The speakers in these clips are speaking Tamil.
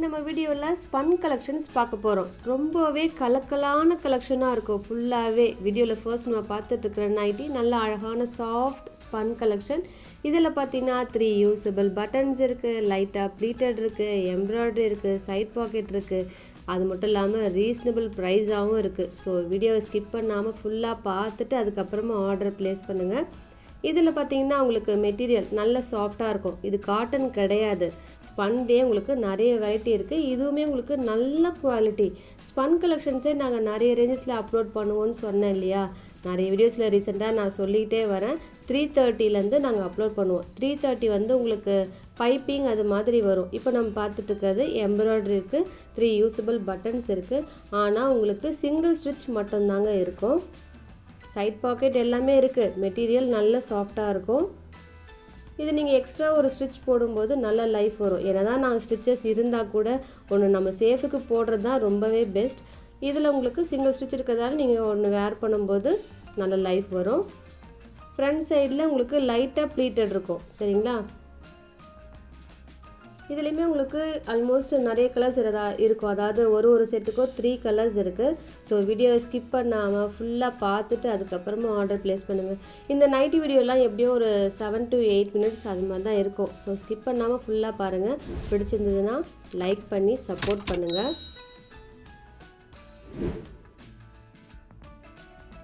நம்ம வீடியோவில் ஸ்பன் கலெக்ஷன்ஸ் பார்க்க போகிறோம். ரொம்பவே கலக்கலான கலெக்ஷனாக இருக்கும். ஃபுல்லாகவே வீடியோவில் ஃபர்ஸ்ட் நம்ம பார்த்துட்ருக்கிற நைட்டி நல்ல அழகான சாஃப்ட் ஸ்பன் கலெக்ஷன். இதில் பார்த்தீங்கன்னா 3 யூஸபிள் பட்டன்ஸ் இருக்குது, லைட்டாக ப்ளீட்டட் இருக்குது, எம்ப்ராய்டரி இருக்குது, சைட் பாக்கெட் இருக்குது. அது மட்டும் இல்லாமல் ரீசனபிள் ப்ரைஸாகவும் இருக்குது. ஸோ வீடியோவை ஸ்கிப் பண்ணாமல் ஃபுல்லாக பார்த்துட்டு அதுக்கப்புறமா ஆர்டர் ப்ளேஸ் பண்ணுங்கள். இதில் பார்த்தீங்கன்னா உங்களுக்கு மெட்டீரியல் நல்ல சாஃப்டாக இருக்கும். இது காட்டன் கிடையாது, ஸ்பன்லேயே உங்களுக்கு நிறைய வெரைட்டி இருக்குது. இதுவுமே உங்களுக்கு நல்ல குவாலிட்டி. ஸ்பன் கலெக்ஷன்ஸே நாங்கள் நிறைய ரேஞ்சஸில் அப்லோட் பண்ணுவோன்னு சொன்னேன் இல்லையா, நிறைய வீடியோஸில் ரீசெண்டாக நான் சொல்லிகிட்டே வரேன். 330லேருந்து நாங்கள் அப்லோட் பண்ணுவோம். 330 வந்து உங்களுக்கு பைப்பிங் அது மாதிரி வரும். இப்போ நம்ம பார்த்துட்டு இருக்கிறது எம்ப்ராய்டரி இருக்குது, 3 யூஸபிள் பட்டன்ஸ் இருக்குது. ஆனால் உங்களுக்கு சிங்கிள் ஸ்டிச் மட்டும்தாங்க இருக்கும். சைட் பாக்கெட் எல்லாமே இருக்குது. மெட்டீரியல் நல்ல சாஃப்டாக இருக்கும். இது நீங்கள் எக்ஸ்ட்ரா ஒரு ஸ்டிச் போடும்போது நல்ல லைஃப் வரும். ஏன்னா தான் நாங்கள் ஸ்டிச்சஸ் இருந்தால் கூட ஒன்று நம்ம சேஃபுக்கு போடுறது தான் ரொம்பவே பெஸ்ட். இதில் உங்களுக்கு சிங்கிள் ஸ்டிச் இருக்கிறதால நீங்கள் ஒன்று வேர் பண்ணும்போது நல்ல லைஃப் வரும். ஃப்ரண்ட் சைடில் உங்களுக்கு லைட்டாக ப்ளீட்டட் இருக்கும். சரிங்களா, இதுலேயுமே உங்களுக்கு ஆல்மோஸ்ட் நிறைய கலர்ஸ் இருக்கும். அதாவது ஒரு செட்டுக்கும் 3 கலர்ஸ் இருக்குது. ஸோ வீடியோவை ஸ்கிப் பண்ணாமல் ஃபுல்லாக பார்த்துட்டு அதுக்கப்புறமா ஆர்டர் ப்ளேஸ் பண்ணுங்கள். இந்த நைட்டி வீடியோலாம் எப்படியும் ஒரு 7 to 8 மினிட்ஸ் அது மாதிரி தான் இருக்கும். ஸோ ஸ்கிப் பண்ணாமல் ஃபுல்லாக பாருங்கள். பிடிச்சிருந்ததுன்னா லைக் பண்ணி சப்போர்ட் பண்ணுங்கள்.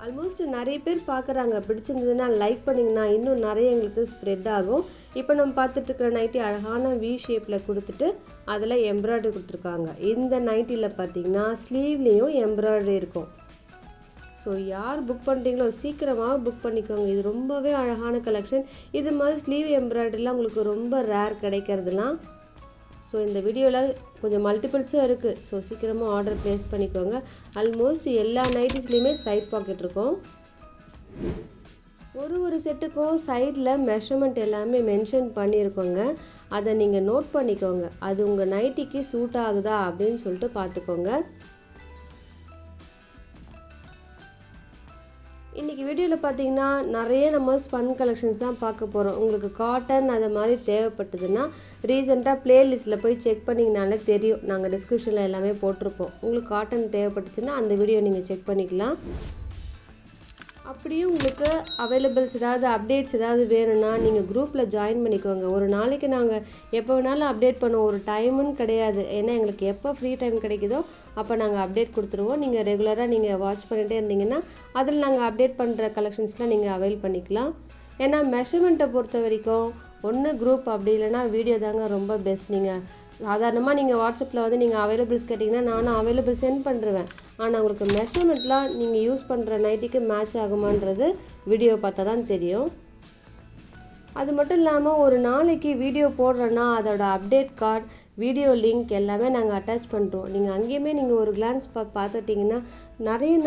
ஆல்மோஸ்ட் நிறைய பேர் பார்க்குறாங்க. பிடிச்சிருந்ததுன்னா லைக் பண்ணிங்கன்னா இன்னும் நிறைய எங்களுக்கு ஸ்ப்ரெட் ஆகும். இப்போ நம்ம பார்த்துட்ருக்கிற நைட்டி அழகான வி ஷேப்பில் கொடுத்துட்டு அதில் எம்ப்ராய்டரி கொடுத்துருக்காங்க. இந்த நைட்டியில் பார்த்தீங்கன்னா ஸ்லீவ்லேயும் எம்ப்ராய்டரி இருக்கும். ஸோ யார் புக் பண்ணுறீங்களோ சீக்கிரமாக புக் பண்ணிக்கோங்க. இது ரொம்பவே அழகான கலெக்ஷன். இது மாதிரி ஸ்லீவ் எம்ப்ராய்டரிலாம் உங்களுக்கு ரொம்ப ரேர் கிடைக்கிறதுலாம். ஸோ இந்த வீடியோவில் கொஞ்சம் மல்டிபிள்ஸும் இருக்குது. ஸோ சீக்கிரமாக ஆர்டர் ப்ளேஸ் பண்ணிக்கோங்க. ஆல்மோஸ்ட் எல்லா நைட்டிஸ்லேயுமே சைட் பாக்கெட் இருக்கும். ஒரு செட்டுக்கும் சைடில் மெஷர்மெண்ட் எல்லாமே மென்ஷன் பண்ணியிருக்கோங்க. அதை நீங்கள் நோட் பண்ணிக்கோங்க. அது உங்கள் நைட்டிக்கு சூட் ஆகுதா அப்படின்னு சொல்லிட்டு பார்த்துக்கோங்க. இன்றைக்கி வீடியோவில் பார்த்தீங்கன்னா நிறைய நம்ம ஸ்பன் கலெக்ஷன்ஸ் தான் பார்க்க போகிறோம். உங்களுக்கு காட்டன் அது மாதிரி தேவைப்பட்டதுன்னா ரீசெண்டாக ப்ளேலிஸ்ட்டில் போய் செக் பண்ணிங்கனாலே தெரியும். நாங்கள் டிஸ்கிரிப்ஷனில் எல்லாமே போட்டிருப்போம். உங்களுக்கு காட்டன் தேவைப்பட்டுச்சுன்னா அந்த வீடியோ நீங்கள் செக் பண்ணிக்கலாம். அப்படியும் உங்களுக்கு அவைலபிள்ஸ் ஏதாவது அப்டேட்ஸ் ஏதாவது வேணும்னா நீங்கள் குரூப்பில் ஜாயின் பண்ணிக்கோங்க. ஒரு நாளைக்கு நாங்கள் எப்போ வேணாலும் அப்டேட் பண்ணுவோம். ஒரு டைமுன்னு கிடையாது. ஏன்னா எங்களுக்கு எப்போ ஃப்ரீ டைம் கிடைக்குதோ அப்போ நாங்கள் அப்டேட் கொடுத்துருவோம். நீங்கள் ரெகுலராக நீங்கள் வாட்ச் பண்ணிகிட்டே இருந்தீங்கன்னா அதில் நாங்கள் அப்டேட் பண்ணுற கலெக்ஷன்ஸ்லாம் நீங்கள் அவைல் பண்ணிக்கலாம். ஏன்னா மெஷர்மெண்ட்டை பொறுத்த வரைக்கும் ஒன்று குரூப் அப்படி இல்லைனா வீடியோ தாங்க ரொம்ப பெஸ்ட். நீங்கள் சாதாரணமாக நீங்கள் வாட்ஸ்அப்பில் வந்து நீங்கள் அவைலபிள்ஸ் கேட்டிங்கன்னா நானும் அவைலபிள் சென்ட் பண்ணுறேன். ஆனால் உங்களுக்கு மெஷர்மெண்ட்லாம் நீங்கள் யூஸ் பண்ணுற நைட்டிக்கு மேட்ச் ஆகுமான்றது வீடியோ பார்த்தா தான் தெரியும். அது மட்டும் இல்லாமல் ஒரு நாளைக்கு வீடியோ போடுறோன்னா அதோட அப்டேட் கார்டு, வீடியோ லிங்க் எல்லாமே நாங்கள் அட்டாச் பண்ணுறோம். நீங்கள் அங்கேயுமே நீங்கள் ஒரு கிளான்ஸ் பார்த்துட்டிங்கன்னா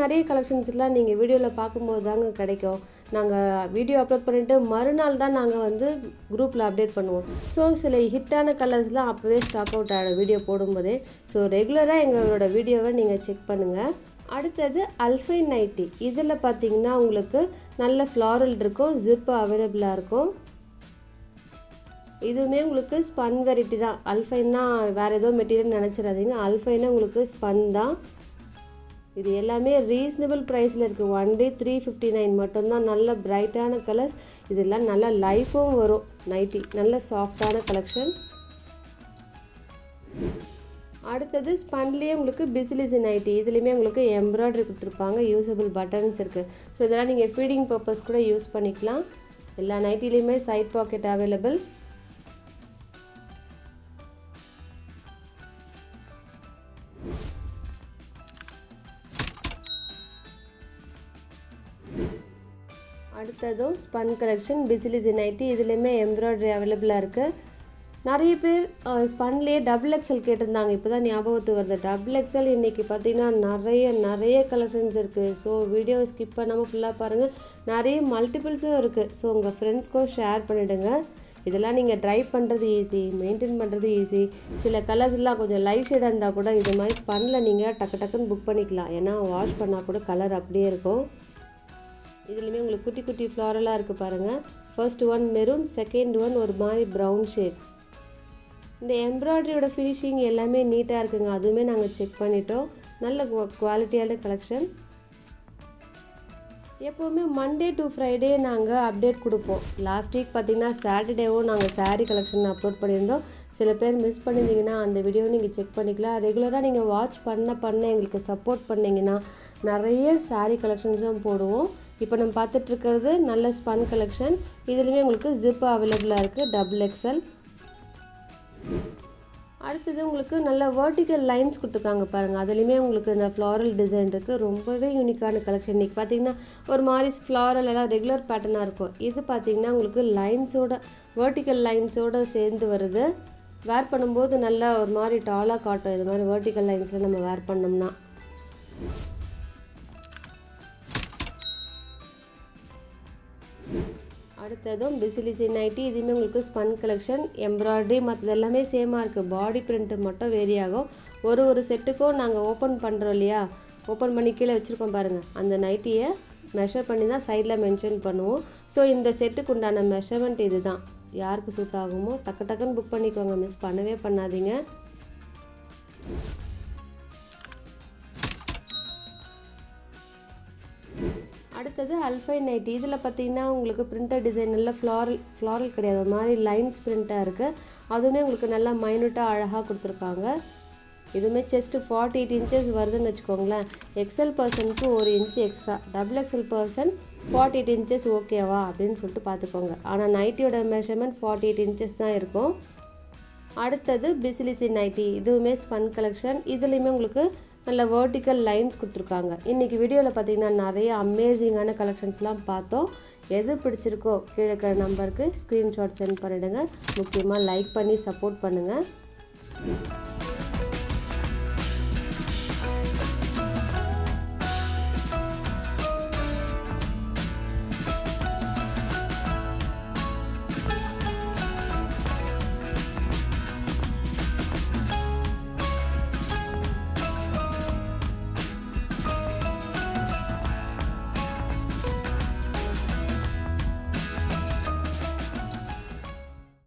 நிறைய கலெக்ஷன்ஸ்லாம் நீங்கள் வீடியோவில் பார்க்கும்போது தாங்க கிடைக்கும். நாங்கள் வீடியோ அப்லோட் பண்ணிவிட்டு மறுநாள் தான் நாங்கள் வந்து குரூப்பில் அப்டேட் பண்ணுவோம். ஸோ சில ஹிட்டான கலர்ஸ்லாம் அப்போவே ஸ்டாக் அவுட் ஆகிடும் வீடியோ போடும்போதே. ஸோ ரெகுலராக எங்களோட வீடியோவை நீங்கள் செக் பண்ணுங்கள். அடுத்தது அல்ஃபைன் நைட்டி. இதில் பார்த்தீங்கன்னா உங்களுக்கு நல்ல ஃப்ளாரல் இருக்கும், ஜிப்பு அவைலபிளாக இருக்கும். இதுவுமே உங்களுக்கு ஸ்பன் வெரைட்டி தான். அல்ஃபைன்னா வேறு ஏதோ மெட்டீரியல் நினச்சிடாதீங்க. அல்ஃபைனா உங்களுக்கு ஸ்பன் தான். இது எல்லாமே ரீசனபிள் ப்ரைஸில் இருக்குது. ஒன்லி 359 மட்டும்தான். நல்ல பிரைட்டான கலர்ஸ். இதெல்லாம் நல்ல லைஃபும் வரும். நைட்டி நல்ல சாஃப்டான கலெக்ஷன். அடுத்தது ஸ்பன்லேயே உங்களுக்கு பிசிலிசி நைட்டி. இதுலேயுமே உங்களுக்கு எம்ப்ராய்டரி கொடுத்துருப்பாங்க, யூஸபிள் பட்டன்ஸ் இருக்குது. ஸோ இதெல்லாம் நீங்கள் ஃபீடிங் பர்பஸ் கூட யூஸ் பண்ணிக்கலாம். எல்லா நைட்டிலையுமே சைட் பாக்கெட் அவைலபிள். அடுத்ததும் ஸ்பன் கலெக்ஷன் பிசிலிசி நைட்டி. இதுலேயுமே எம்ப்ராய்டரி அவைலபிளாக இருக்குது. நிறைய பேர் ஸ்பன்லேயே XXL கேட்டிருந்தாங்க. இப்போ தான் ஞாபகத்துக்கு வருது. XXL இன்றைக்கி பார்த்திங்கன்னா நிறைய கலெக்ஷன்ஸ் இருக்குது. ஸோ வீடியோவை ஸ்கிப் பண்ணாமல் ஃபுல்லாக பாருங்கள். நிறைய மல்டிபிள்ஸும் இருக்குது. ஸோ உங்கள் ஃப்ரெண்ட்ஸ்க்கும் ஷேர் பண்ணிவிடுங்க. இதெல்லாம் நீங்கள் ட்ரை பண்ணுறது ஈஸி, மெயின்டைன் பண்ணுறது ஈஸி. சில கலர்ஸ்லாம் கொஞ்சம் லைட் ஷேடாக இருந்தால் கூட இது மாதிரி ஸ்பன்னில் நீங்கள் டக்குன்னு புக் பண்ணிக்கலாம். ஏன்னா வாஷ் பண்ணால் கூட கலர் அப்படியே இருக்கும். இதுலேயுமே உங்களுக்கு குட்டி குட்டி ஃப்ளாரலாக இருக்குது பாருங்கள். First one maroon, second one ஒரு மாதிரி ப்ரௌன் ஷேட். இந்த எம்ப்ராய்டரியோட ஃபினிஷிங் எல்லாமே நீட்டாக இருக்குங்க. அதுவுமே நாங்கள் செக் பண்ணிட்டோம். நல்ல குவாலிட்டியான கலெக்ஷன். எப்போவுமே மண்டே டு ஃப்ரைடே நாங்கள் அப்டேட் கொடுப்போம். லாஸ்ட் வீக் பார்த்திங்கன்னா சாட்டர்டேவும் நாங்கள் saree கலெக்ஷன் அப்லோட் பண்ணியிருந்தோம். சில பேர் மிஸ் பண்ணியிருந்தீங்கன்னா அந்த வீடியோவை நீங்கள் செக் பண்ணிக்கலாம். ரெகுலராக நீங்கள் வாட்ச் பண்ண எங்களுக்கு சப்போர்ட் பண்ணிங்கன்னா நிறைய saree கலெக்ஷன்ஸும் போடுவோம். இப்போ நம்ம பார்த்துட்ருக்கிறது நல்ல ஸ்பன் கலெக்ஷன். இதுலேயுமே உங்களுக்கு ஜிப் அவைலபிளாக இருக்குது, XXL. அடுத்தது உங்களுக்கு நல்ல வெர்டிக்கல் லைன்ஸ் கொடுத்துருக்காங்க பாருங்கள். அதுலேயுமே உங்களுக்கு இந்த ஃப்ளாரல் டிசைன் இருக்குது. ரொம்பவே யூனிக்கான கலெக்ஷன். இன்றைக்கி பார்த்திங்கன்னா ஒரு மாதிரி ஃப்ளாரல் எல்லாம் ரெகுலர் பேட்டர்னாக இருக்கும். இது பார்த்திங்கன்னா உங்களுக்கு லைன்ஸோட வெர்டிக்கல் லைன்ஸோடு சேர்ந்து வருது. வேர் பண்ணும்போது நல்லா ஒரு மாதிரி டாலாக காட்டும். இது மாதிரி வெர்டிக்கல் லைன்ஸில் நம்ம வேர் பண்ணோம்னா. அடுத்ததும் பிசிலிசி நைட்டி. இதுவுமே உங்களுக்கு ஸ்பன் கலெக்ஷன். எம்ப்ராய்டரி மற்றது எல்லாமே சேமாக இருக்குது. பாடி பிரிண்ட்டு மட்டும் வேரி ஆகும். ஒரு செட்டுக்கும் நாங்கள் ஓப்பன் பண்ணுறோம் இல்லையா, ஓப்பன் பண்ணி கீழே வச்சுருக்கோம் பாருங்கள். அந்த நைட்டியை மெஷர் பண்ணி தான் சைடில் மென்ஷன் பண்ணுவோம். ஸோ இந்த செட்டுக்கு உண்டான மெஷர்மெண்ட் இது தான். யாருக்கு சூட் ஆகுமோ டக்குன்னு புக் பண்ணிக்கோங்க, மிஸ் பண்ணவே பண்ணாதீங்க. அடுத்தது அல்ஃபைன் நைட்டி. இதில் பார்த்திங்கன்னா உங்களுக்கு பிரிண்டட் டிசைன் நல்ல ஃப்ளாரல் கிடையாது, ஒரு மாதிரி லைன்ஸ் பிரிண்ட்டாக இருக்குது. அதுவுமே உங்களுக்கு நல்லா மைனூட்டாக அழகாக கொடுத்துருக்காங்க. இதுவுமே செஸ்ட்டு 48 இன்ச்சஸ் வருதுன்னு வச்சுக்கோங்களேன். XL பர்சனுக்கு 1 inch extra, XXL person 48 inches ஓகேவா அப்படின்னு சொல்லிட்டு பார்த்துக்கோங்க. ஆனால் நைட்டியோட மெஷர்மெண்ட் 48 இன்ச்சஸ் தான் இருக்கும். அடுத்தது பிசிலிசி நைட்டி. இதுவுமே ஸ்பன் கலெக்ஷன். இதுலேயுமே உங்களுக்கு நல்ல வெர்டிக்கல் லைன்ஸ் கொடுத்துருக்காங்க. இன்றைக்கி வீடியோவில் பார்த்திங்கன்னா நிறைய அமேசிங்கான கலெக்ஷன்ஸ்லாம் பார்த்தோம். எது பிடிச்சிருக்கோ கீழே இருக்கிற நம்பருக்கு ஸ்க்ரீன்ஷாட் சென்ட் பண்ணிவிடுங்க. முக்கியமாக லைக் பண்ணி சப்போர்ட் பண்ணுங்கள்.